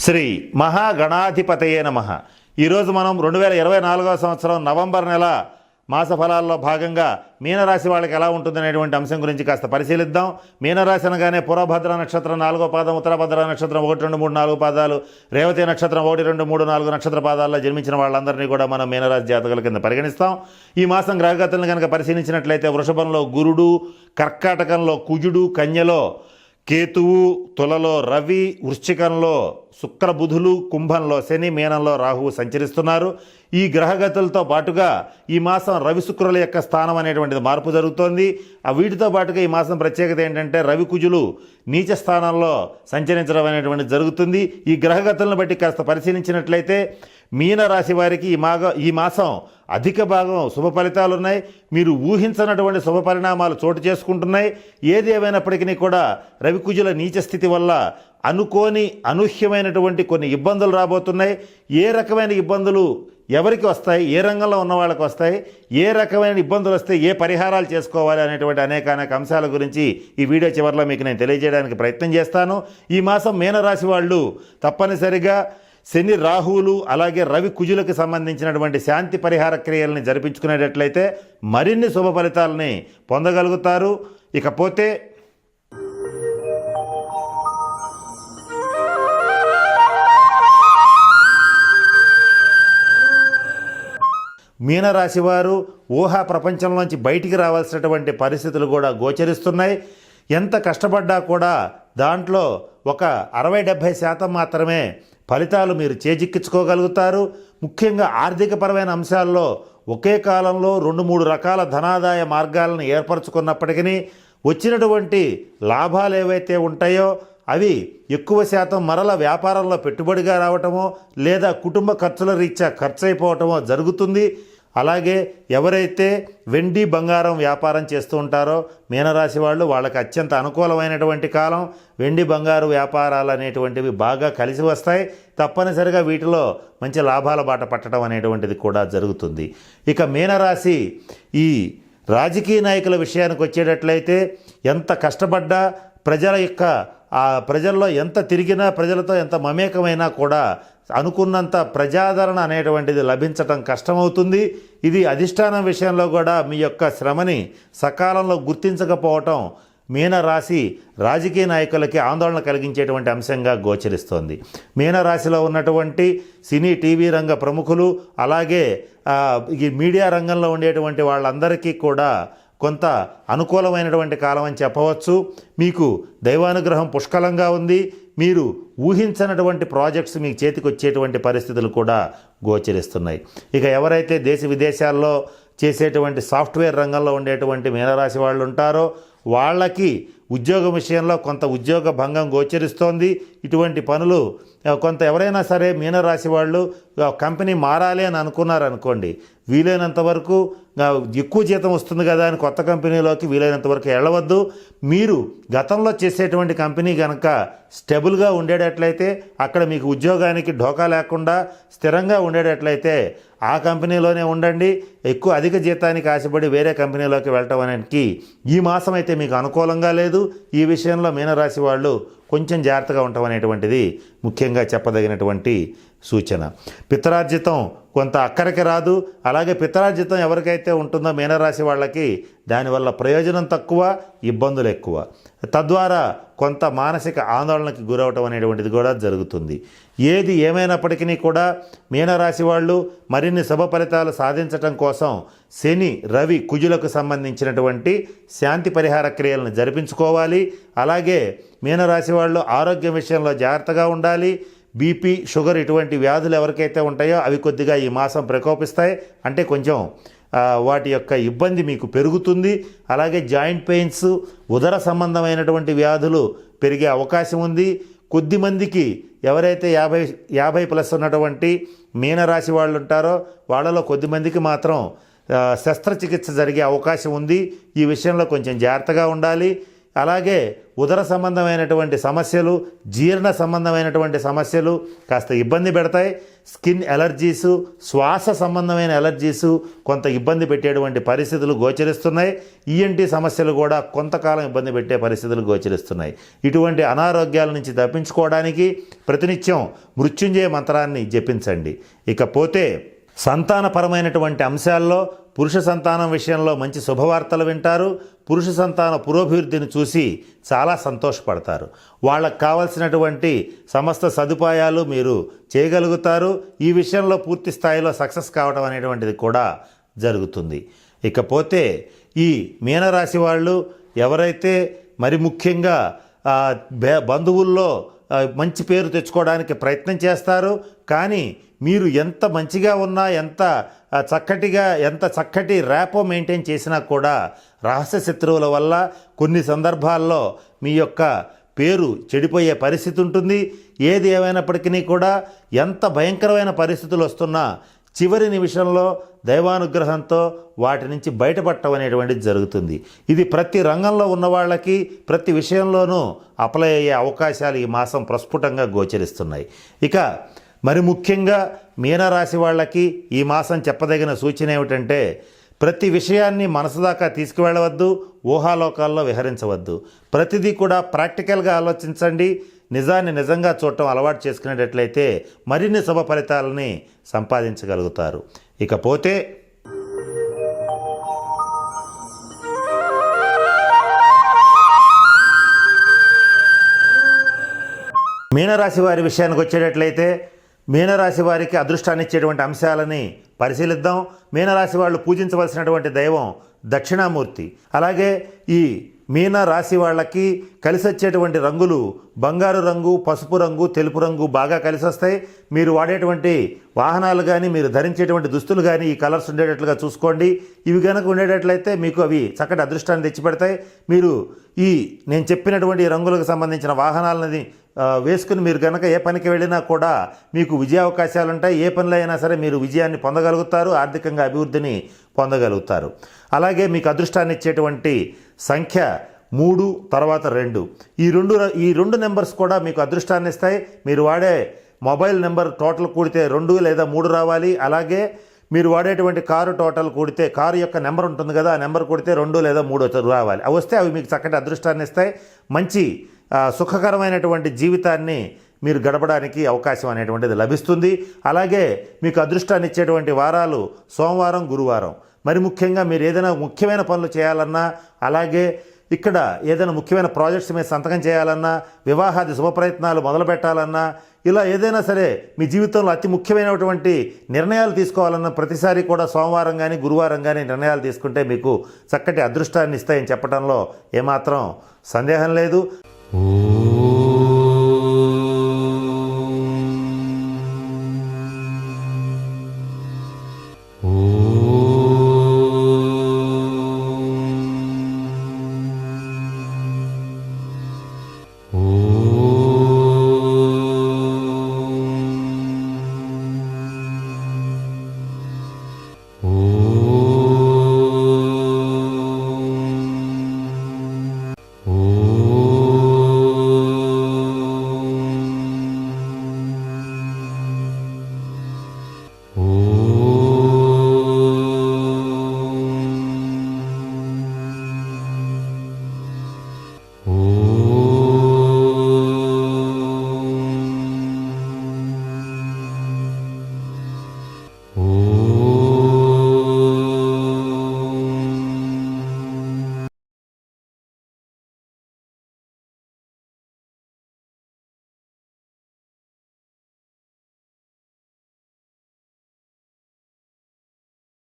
శ్రీ మహాగణాధిపతయే నమః. ఈరోజు మనం 2024వ సంవత్సరం నవంబర్ నెల మాస ఫలాల్లో భాగంగా మీనరాశి వాళ్ళకి ఎలా ఉంటుందనేటువంటి అంశం గురించి కాస్త పరిశీలిద్దాం. మీనరాశి అనగానే పురభద్ర నక్షత్రం 4వ పాదం, ఉత్తరభద్ర నక్షత్రం 1, 2, 3, 4 పాదాలు, రేవతి నక్షత్రం 1, 2, 3, 4 నక్షత్ర పాదాల్లో జన్మించిన వాళ్ళందరినీ కూడా మనం మీనరాశి జాతకుల కింద పరిగణిస్తాం. ఈ మాసం గ్రహగతులను కనుక పరిశీలించినట్లయితే వృషభంలో గురుడు, కర్కాటకంలో కుజుడు, కన్యలో కేతువు, తులలో రవి, వృశ్చికంలో శుక్ర బుధులు, కుంభంలో శని, మీనంలో రాహువు సంచరిస్తున్నారు. ఈ గ్రహగతులతో పాటుగా ఈ మాసం రవి శుక్రుల యొక్క స్థానం అనేటువంటిది మార్పు జరుగుతోంది. వీటితో పాటుగా ఈ మాసం ప్రత్యేకత ఏంటంటే రవి కుజులు నీచ స్థానంలో సంచరించడం అనేటువంటిది జరుగుతుంది. ఈ గ్రహగతులను బట్టి కాస్త పరిశీలించినట్లయితే మీనరాశి వారికి ఈ మాసం అధిక భాగం శుభ ఫలితాలు ఉన్నాయి. మీరు ఊహించనటువంటి శుభ పరిణామాలు చోటు చేసుకుంటున్నాయి. ఏది ఏమైనప్పటికీ కూడా రవికుజుల నీచ స్థితి వల్ల అనుకోని అనూహ్యమైనటువంటి కొన్ని ఇబ్బందులు రాబోతున్నాయి. ఏ రకమైన ఇబ్బందులు ఎవరికి వస్తాయి, ఏ రంగంలో ఉన్న వాళ్ళకి వస్తాయి, ఏ రకమైన ఇబ్బందులు వస్తే ఏ పరిహారాలు చేసుకోవాలి అనేటువంటి అనేక అంశాల గురించి ఈ వీడియో చివరిలో మీకు నేను తెలియజేయడానికి ప్రయత్నం చేస్తాను. ఈ మాసం మీనరాశి వాళ్ళు తప్పనిసరిగా శని, రాహువులు అలాగే రవి కుజులకు సంబంధించినటువంటి శాంతి పరిహార క్రియల్ని జరిపించుకునేటట్లయితే మరిన్ని శుభ ఫలితాలని పొందగలుగుతారు. ఇకపోతే మీనరాశి వారు ఊహా ప్రపంచంలోంచి బయటికి రావాల్సినటువంటి పరిస్థితులు కూడా గోచరిస్తున్నాయి. ఎంత కష్టపడ్డా కూడా దాంట్లో ఒక 60-70% మాత్రమే ఫలితాలు మీరు చేజిక్కించుకోగలుగుతారు. ముఖ్యంగా ఆర్థికపరమైన అంశాల్లో ఒకే కాలంలో 2-3 రకాల ధనాదాయ మార్గాలను ఏర్పరచుకున్నప్పటికీ వచ్చినటువంటి లాభాలు ఏవైతే ఉంటాయో అవి ఎక్కువ శాతం మరల వ్యాపారంలో పెట్టుబడిగా రావటమో లేదా కుటుంబ ఖర్చుల రీత్యా ఖర్చు అయిపోవటమో జరుగుతుంది. అలాగే ఎవరైతే వెండి బంగారం వ్యాపారం చేస్తూ ఉంటారో మీనరాశి వాళ్ళకి అత్యంత అనుకూలమైనటువంటి కాలం. వెండి బంగారు వ్యాపారాలు అనేటువంటివి బాగా కలిసి వస్తాయి. తప్పనిసరిగా వీటిలో మంచి లాభాల బాట పట్టడం అనేటువంటిది కూడా జరుగుతుంది. ఇక మీనరాశి ఈ రాజకీయ నాయకుల విషయానికి వచ్చేటట్లయితే ఎంత కష్టపడ్డా ప్రజల్లో ఎంత తిరిగినా, ప్రజలతో ఎంత మమేకమైనా కూడా అనుకున్నంత ప్రజాదరణ అనేటువంటిది లభించటం కష్టమవుతుంది. ఇది అధిష్టానం విషయంలో కూడా మీ యొక్క శ్రమని సకాలంలో గుర్తించకపోవటం మీనరాశి రాజకీయ నాయకులకి ఆందోళన కలిగించేటువంటి అంశంగా గోచరిస్తోంది. మీనరాశిలో ఉన్నటువంటి సినీ, టీవీ రంగ ప్రముఖులు అలాగే ఈ మీడియా రంగంలో ఉండేటువంటి వాళ్ళందరికీ కూడా కొంత అనుకూలమైనటువంటి కాలం అని చెప్పవచ్చు. మీకు దైవానుగ్రహం పుష్కలంగా ఉంది. మీరు ఊహించనటువంటి ప్రాజెక్ట్స్ మీకు చేతికి వచ్చేటువంటి పరిస్థితులు కూడా గోచరిస్తున్నాయి. ఇక ఎవరైతే దేశ విదేశాల్లో చేసేటువంటి సాఫ్ట్వేర్ రంగంలో ఉండేటువంటి మీనరాశి వాళ్ళు ఉంటారో వాళ్ళకి ఉద్యోగం విషయంలో కొంత ఉద్యోగ భంగం గోచరిస్తోంది. ఇటువంటి పనులు కొంత ఎవరైనా సరే మీనరాశి వాళ్ళు కంపెనీ మారాలి అని అనుకున్నారనుకోండి, వీలైనంత వరకు ఎక్కువ జీతం వస్తుంది కదా అని కొత్త కంపెనీలోకి వీలైనంత వరకు వెళ్ళవద్దు. మీరు గతంలో చేసేటువంటి కంపెనీ కనుక స్టెబుల్గా ఉండేటట్లయితే, అక్కడ మీకు ఉద్యోగానికి ఢోకా లేకుండా స్థిరంగా ఉండేటట్లయితే ఆ కంపెనీలోనే ఉండండి. అధిక జీతానికి ఆశపడి వేరే కంపెనీలోకి వెళ్ళటం అనేది ఈ మాసం అయితే మీకు అనుకూలంగా లేదు. ఈ విషయంలో మీనరాశి వాళ్ళు కొంచెం జాగ్రత్తగా ఉండటం అనేటువంటిది ముఖ్యంగా చెప్పదగినటువంటి సూచన. పిత్రార్జితం కొంత అక్కడికి రాదు. అలాగే పిత్రార్జితం ఎవరికైతే ఉంటుందో మీనరాశి వాళ్ళకి దానివల్ల ప్రయోజనం తక్కువ, ఇబ్బందులు ఎక్కువ. తద్వారా కొంత మానసిక ఆందోళనకి గురవటం అనేటువంటిది కూడా జరుగుతుంది. ఏది ఏమైనప్పటికీ కూడా మీనరాశి వాళ్ళు మరిన్ని శుభ ఫలితాలు సాధించటం కోసం శని, రవి, కుజులకు సంబంధించినటువంటి శాంతి పరిహార క్రియలను జరిపించుకోవాలి. అలాగే మీనరాశి వాళ్ళు ఆరోగ్యం విషయంలో జాగ్రత్తగా ఉండాలి. బీపీ, షుగర్ ఇటువంటి వ్యాధులు ఎవరికైతే ఉంటాయో అవి కొద్దిగా ఈ మాసం ప్రకోపిస్తాయి. అంటే కొంచెం వాటి యొక్క ఇబ్బంది మీకు పెరుగుతుంది. అలాగే జాయింట్ పెయిన్స్, ఉదర సంబంధమైనటువంటి వ్యాధులు పెరిగే అవకాశం ఉంది. కొద్దిమందికి ఎవరైతే 50+ ఉన్నటువంటి మీనరాశి వాళ్ళు ఉంటారో వాళ్ళలో కొద్దిమందికి మాత్రం శస్త్రచికిత్స జరిగే అవకాశం ఉంది. ఈ విషయంలో కొంచెం జాగ్రత్తగా ఉండాలి. అలాగే ఉదర సంబంధమైనటువంటి సమస్యలు, జీర్ణ సంబంధమైనటువంటి సమస్యలు కాస్త ఇబ్బంది పెడతాయి. స్కిన్ ఎలర్జీసు, శ్వాస సంబంధమైన ఎలర్జీసు కొంత ఇబ్బంది పెట్టేటువంటి పరిస్థితులు గోచరిస్తున్నాయి. ఈఎన్టీ సమస్యలు కూడా కొంతకాలం ఇబ్బంది పెట్టే పరిస్థితులు గోచరిస్తున్నాయి. ఇటువంటి అనారోగ్యాల నుంచి తప్పించుకోవడానికి ప్రతినిత్యం మృత్యుంజయ మంత్రాన్ని జపించండి. ఇకపోతే సంతానపరమైనటువంటి అంశాల్లో పురుష సంతానం విషయంలో మంచి శుభవార్తలు వింటారు. పురుష సంతాన పురోభివృద్ధిని చూసి చాలా సంతోషపడతారు. వాళ్ళకు కావలసినటువంటి సమస్త సదుపాయాలు మీరు చేయగలుగుతారు. ఈ విషయంలో పూర్తి స్థాయిలో సక్సెస్ కావడం అనేటువంటిది కూడా జరుగుతుంది. ఇకపోతే ఈ మీనరాశి వాళ్ళు ఎవరైతే మరి ముఖ్యంగా బంధువుల్లో మంచి పేరు తెచ్చుకోవడానికి ప్రయత్నం చేస్తారు, కానీ మీరు ఎంత మంచిగా ఉన్నా, ఎంత చక్కటి ర్యాపో మెయింటైన్ చేసినా కూడా రహస్య శత్రువుల వల్ల కొన్ని సందర్భాల్లో మీ యొక్క పేరు చెడిపోయే పరిస్థితి ఉంటుంది. ఏది ఏమైనప్పటికీ కూడా ఎంత భయంకరమైన పరిస్థితులు వస్తున్నా చివరి నిమిషంలో దైవానుగ్రహంతో వాటి నుంచి బయటపడటం అనేటువంటిది జరుగుతుంది. ఇది ప్రతి రంగంలో ఉన్న వాళ్ళకి ప్రతి విషయంలోనూ అప్లై అయ్యే అవకాశాలు ఈ మాసం ప్రస్ఫుటంగా గోచరిస్తున్నాయి. ఇక మరి ముఖ్యంగా మీనరాశి వాళ్ళకి ఈ మాసం చెప్పదగిన సూచన ఏమిటంటే, ప్రతి విషయాన్ని మనసు దాకా తీసుకువెళ్ళవద్దు, ఊహాలోకాల్లో విహరించవద్దు. ప్రతిదీ కూడా ప్రాక్టికల్గా ఆలోచించండి. నిజాన్ని నిజంగా చూడటం అలవాటు చేసుకునేటట్లయితే మరిన్ని శుభ ఫలితాలని సంపాదించగలుగుతారు. ఇకపోతే మీనరాశి వారి విషయానికి వచ్చేటట్లయితే మీనరాశి వారికి అదృష్టాన్ని ఇచ్చేటువంటి అంశాలని పరిశీలిద్దాం. మీనరాశి వాళ్ళు పూజించవలసినటువంటి దైవం దక్షిణామూర్తి. అలాగే ఈ మీనరాశి వాళ్ళకి కలిసి వచ్చేటువంటి రంగులు బంగారు రంగు, పసుపు రంగు, తెలుపు రంగు బాగా కలిసి వస్తాయి. మీరు వాడేటువంటి వాహనాలు కానీ, మీరు ధరించేటువంటి దుస్తులు కానీ ఈ కలర్స్ ఉండేటట్లుగా చూసుకోండి. ఇవి కనుక ఉండేటట్లయితే మీకు అవి చక్కటి అదృష్టాన్ని తెచ్చిపెడతాయి. మీరు నేను చెప్పినటువంటి రంగులకు సంబంధించిన వాహనాలని వేసుకుని మీరు కనుక ఏ పనికి వెళ్ళినా కూడా మీకు విజయ అవకాశాలు ఉంటాయి. ఏ పనిలో అయినా సరే మీరు విజయాన్ని పొందగలుగుతారు, ఆర్థికంగా అభివృద్ధిని పొందగలుగుతారు. అలాగే మీకు అదృష్టాన్ని ఇచ్చేటువంటి సంఖ్య 3, తర్వాత 2. ఈ రెండు నెంబర్స్ కూడా మీకు అదృష్టాన్ని ఇస్తాయి. మీరు వాడే మొబైల్ నెంబర్ టోటల్ కూడితే 2 లేదా 3 రావాలి. అలాగే మీరు వాడేటువంటి కారు టోటల్ కూడితే, కారు యొక్క నెంబర్ ఉంటుంది కదా, ఆ నెంబర్ కూడితే 2 లేదా 3 రావాలి. అవి వస్తే అవి మీకు చక్కటి అదృష్టాన్ని ఇస్తాయి. మంచి సుఖకరమైనటువంటి జీవితాన్ని మీరు గడపడానికి అవకాశం అనేటువంటిది లభిస్తుంది. అలాగే మీకు అదృష్టాన్ని ఇచ్చేటువంటి వారాలు సోమవారం, గురువారం. మరి ముఖ్యంగా మీరు ఏదైనా ముఖ్యమైన పనులు చేయాలన్నా, అలాగే ఇక్కడ ఏదైనా ముఖ్యమైన ప్రాజెక్ట్స్ మీద సంతకం చేయాలన్నా, వివాహాది శుభప్రయత్నాలు మొదలు పెట్టాలన్నా, ఇలా ఏదైనా సరే మీ జీవితంలో అతి ముఖ్యమైనటువంటి నిర్ణయాలు తీసుకోవాలన్న ప్రతిసారి కూడా సోమవారం కానీ గురువారం కానీ నిర్ణయాలు తీసుకుంటే మీకు చక్కటి అదృష్టాన్ని ఇస్తాయని చెప్పడంలో ఏమాత్రం సందేహం లేదు.